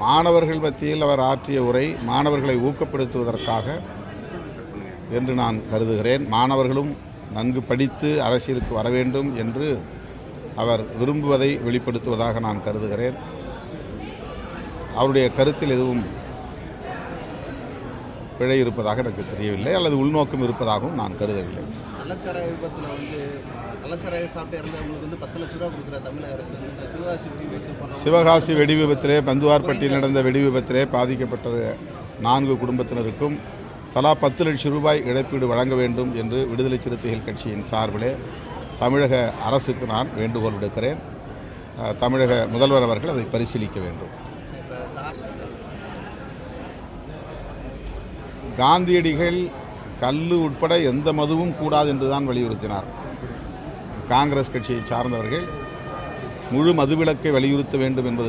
மாணவர்கள் மத்தியில் அவர் ஆற்றிய உரை மாணவர்களை ஊக்கப்படுத்துவதற்காக என்று நான் கருதுகிறேன். மாணவர்களும் நன்கு படித்து அரசியலுக்கு வர வேண்டும் என்று அவர் விரும்புவதை வெளிப்படுத்துவதாக நான் கருதுகிறேன். அவருடைய கருத்தில் எதுவும் பிழை இருப்பதாக எனக்கு தெரியவில்லை, அல்லது உள்நோக்கம் இருப்பதாகவும் நான் கருதவில்லை. கள்ளச்சாராய விபத்தில் கள்ளச்சாராயம் சாப்பிட்டு இறந்தவங்களுக்கு 10 லட்ச ரூபா கொடுக்குற தமிழக அரசு சிவகாசி வெடி விபத்திலே பந்துவார்பட்டியில் நடந்த வெடி விபத்திலே பாதிக்கப்பட்ட 4 குடும்பத்தினருக்கும் தலா 10 லட்சம் ரூபாய் இழப்பீடு வழங்க வேண்டும் என்று விடுதலை சிறுத்தைகள் கட்சியின் சார்பிலே தமிழக அரசுக்கு நான் வேண்டுகோள் விடுக்கிறேன். தமிழக முதல்வர் அவர்கள் அதை பரிசீலிக்க வேண்டும். காந்தியடிகள் கல்லு உட்பட எந்த மதுவும் கூடாது என்றுதான் வலியுறுத்தினார். காங்கிரஸ் கட்சியை சார்ந்தவர்கள் முழு மதுவிலக்கை வலியுறுத்த வேண்டும் என்பது